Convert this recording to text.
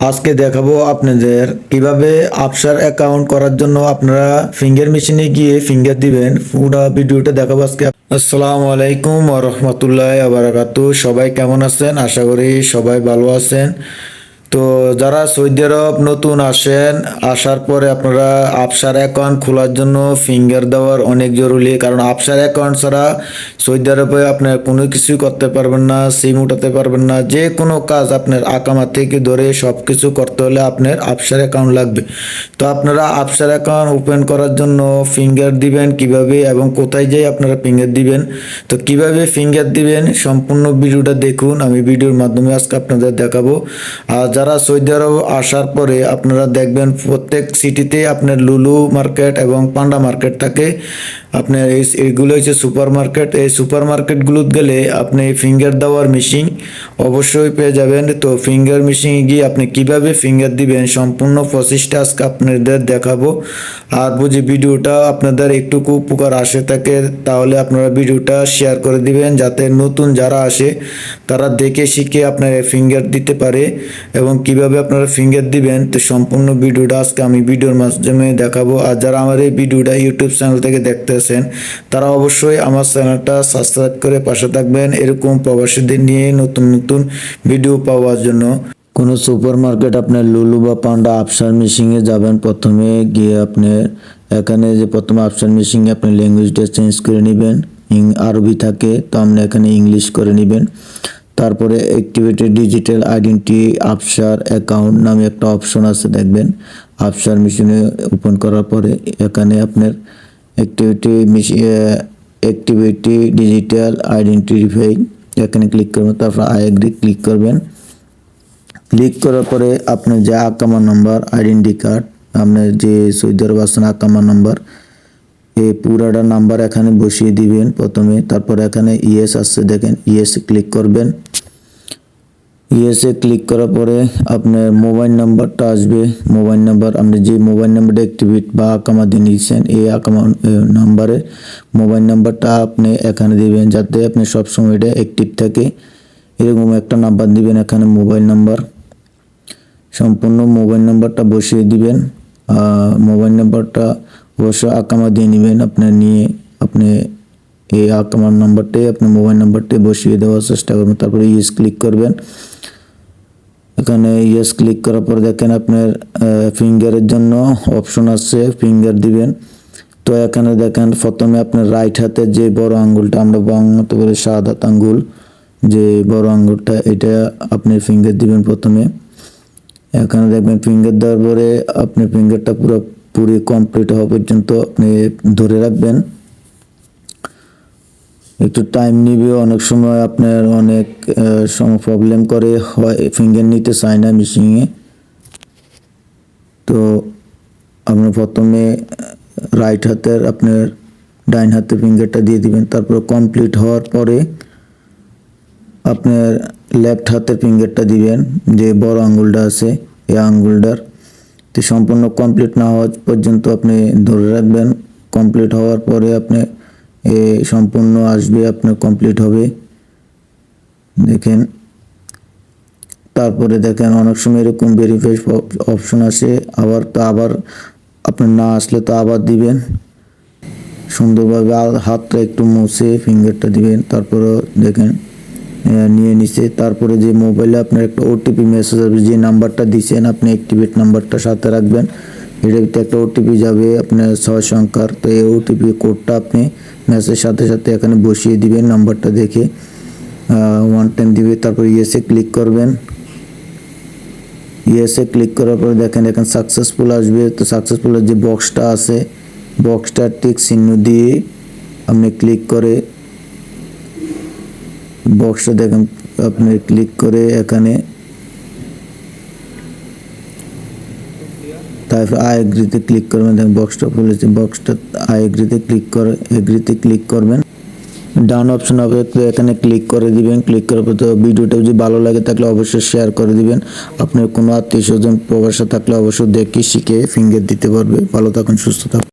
আজকে দেখাবো আপনাদের কিভাবে আপসার অ্যাকাউন্ট করার জন্য আপনারা ফিঙ্গার মেশিনে গিয়ে ফিঙ্গার দিবেন। পুরো ভিডিওটা দেখাবো আজকে। আসসালামু আলাইকুম ওয়া রাহমাতুল্লাহি ওয়া বারাকাতুহু। সবাই কেমন আছেন? আশা করি সবাই ভালো আছেন। তো যারা সৌদি আরব নতুন আসেন, আসার পরে আপনারা আপসার অ্যাকাউন্ট খোলার জন্য ফিঙ্গার দেওয়ার অনেক জরুরি, কারণ আপসার অ্যাকাউন্ট ছাড়া সৌদি আরবে আপনার কোনো কিছুই করতে পারবেন না, সিম উঠাতে পারবেন না, যে কোনো কাজ আপনার আকামা থেকে ধরে সব কিছু করতে হলে আপনার আপসার অ্যাকাউন্ট লাগবে। তো আপনারা আপসার অ্যাকাউন্ট ওপেন করার জন্য ফিঙ্গার দিবেন কিভাবে এবং কোথায় যাই আপনারা ফিঙ্গার দিবেন। তো কিভাবে ফিঙ্গার দিবেন সম্পূর্ণ ভিডিওটা দেখুন, আমি ভিডিওর মাধ্যমে আজকে আপনাদের দেখাবো। আর যারা সৌদি আরব আসার পরে আপনারা দেখবেন প্রত্যেক সিটিতে আপনার লুলু মার্কেট এবং পান্ডা মার্কেট থাকে। আপনার এইগুলো হচ্ছে সুপার মার্কেট। এই সুপার মার্কেটগুলো গেলে আপনি ফিঙ্গার দেওয়ার মেশিন অবশ্যই পেয়ে যাবেন। তো ফিঙ্গার মেশিনে গিয়ে আপনি কিভাবে ফিঙ্গার দিবেন সম্পূর্ণ প্রসেসটা আজকে আপনাদের দেখাবো। আর বুঝি ভিডিওটা আপনাদের একটুকু উপকার আসে থাকে তাহলে আপনারা ভিডিওটা শেয়ার করে দিবেন, যাতে নতুন যারা আসে তারা দেখে শিখে আপনার ফিঙ্গার দিতে পারে এবং কিভাবে আপনারা ফিঙ্গার দিবেন। তো সম্পূর্ণ ভিডিওটা আজকে আমি ভিডিওর মাধ্যমে দেখাবো। আর যারা আমার এই ভিডিওটা ইউটিউব চ্যানেল থেকে দেখতেছেন তারা অবশ্যই আমার চ্যানেলটা সাবস্ক্রাইব করে পাশে থাকবেন, এরকম প্রবাসীদের নিয়ে নতুন নতুন ভিডিও পাওয়ার জন্য। কোনো সুপার মার্কেট আপনার লুলু বা পান্ডা আপসার মেশিনে যাবেন। প্রথমে গিয়ে আপনার এখানে যে প্রথমে আপসার মেশিনে আপনি ল্যাঙ্গুয়েজটা চেঞ্জ করে নেবেন। আরবি থাকে তো আপনি এখানে ইংলিশ করে নেবেন। তারপরে অ্যাক্টিভেটেড ডিজিটাল আইডেন্টি আপসার অ্যাকাউন্ট নামে একটা অপশন আছে, দেখবেন আপসার মেশিনে ওপেন করার পরে এখানে আপনার অ্যাক্টিভিটি ডিজিটাল আইডেন্টিফাই এখানে ক্লিক করবেন। তারপর আই এগ্রি ক্লিক করবেন। ক্লিক করার পরে আপনার যে আকামা নাম্বার আইডেন্টি কার্ড, আপনার যে সৌদি আরব আছেন আকামা নাম্বার, এই পুরাটা নাম্বার এখানে বসিয়ে দিবেন প্রথমে। তারপর এখানে ইয়েস আসছে, দেখেন ইয়েসে ক্লিক করবেন। ইয়েসে ক্লিক করার পরে আপনার মোবাইল নাম্বারটা আসবে। মোবাইল নাম্বার আপনি যে মোবাইল নাম্বারটা অ্যাক্টিভেট বা আকামা দিয়ে নিয়েছেন এই আকামা নাম্বারে মোবাইল নাম্বারটা আপনি এখানে দিবেন, যাতে আপনি সবসময় এটা অ্যাক্টিভ থাকে। এরকম একটা নাম্বার দিবেন এখানে মোবাইল নাম্বার, সম্পূর্ণ মোবাইল নাম্বারটা বসিয়ে দিবেন। মোবাইল নাম্বারটা অবশ্য আকামা দিয়ে নেবেন আপনার, নিয়ে আপনি এই আকামার নাম্বারটাই আপনি মোবাইল নাম্বারটাই বসিয়ে দেওয়ার চেষ্টা করবেন। তারপরে ইয়েস ক্লিক করবেন। এখানে ইয়েস ক্লিক করার পর দেখেন আপনার ফিঙ্গারের জন্য অপশন আছে, ফিঙ্গার দিবেন। তো এখানে দেখেন প্রথমে আপনার রাইট হাতের যে বড় আঙ্গুলটা, আমরা বাংলাতে বলি শাহাদাত আঙ্গুল, যে বড় আঙ্গুলটা এটা আপনি ফিঙ্গার দিবেন প্রথমে। এখানে দেখবেন ফিঙ্গার দেওয়ার পরে আপনি ফিঙ্গারটা পুরোপুরি কমপ্লিট হওয়া পর্যন্ত আপনি ধরে রাখবেন। একটু টাইম নিবে, অনেক সময় আপনার অনেক সময় প্রবলেম করে, হয় ফিঙ্গার নিতে চায় না মেশিনে। তো আপনি প্রথমে রাইট হাতের আপনার ডাইন হাতের ফিঙ্গারটা দিয়ে দিবেন। তারপর কমপ্লিট হওয়ার পরে আপনার লেফট হাতের ফিঙ্গারটা দিবেন, যে বড় আঙ্গুলটা আছে এই আঙ্গুলটার। তো সম্পূর্ণ কমপ্লিট না হওয়া পর্যন্ত আপনি ধরে রাখবেন। কমপ্লিট হওয়ার পরে আপনি সম্পূর্ণ আসবে, আপনার কমপ্লিট হবে দেখেন। তারপরে দেখেন অনেক সময় এরকম ভেরিফাই অপশন আসে, আবার আপনার না আসলে তো আবার দিবেন। সুন্দরভাবে হাতটা একটু মুছে ফিঙ্গারটা দিবেন। তারপরে দেখেন নিয়ে নিছে। তারপরে যে মোবাইলে আপনার একটা ওটিপি মেসেজ আসবে, যে নাম্বারটা দিয়েছেন আপনি অ্যাক্টিভেট নাম্বারটা সাথে রাখবেন। এটার ভিতরে একটা ওটিপি যাবে আপনার 6 সংখ্যার। তো এই ওটিপি কোডটা আপনি মেসেজের সাথে সাথে এখানে বসিয়ে দিবেন, নাম্বারটা দেখে 1 টাইম দিবে। তারপর ইয়েসে ক্লিক করবেন। ইয়েসে ক্লিক করার পরে দেখেন এখানে সাকসেসফুল আসবে। তো সাকসেসফুলের যে বক্সটা আছে, বক্সটা টিক চিহ্ন দিয়ে আপনি ক্লিক করে বক্সটা দেখেন আপনি ক্লিক করে এখানে, তারপর আই এগ্রিতে ক্লিক করবেন। দেখেন বক্সটা খুলেছে, বক্সটা আই এগ্রিতে ক্লিক করবেন। ডান অপশন হবে, তো এখানে ক্লিক করে দিবেন। ক্লিক করার পর তো ভিডিওটা যদি ভালো লাগে তাহলে অবশ্যই শেয়ার করে দিবেন। আপনার কোনো আত্মীয় স্বজন প্রবাসে থাকলে অবশ্যই দেখে শিখে ফিঙ্গার দিতে পারবে। ভালো থাকুন, সুস্থ থাকুন।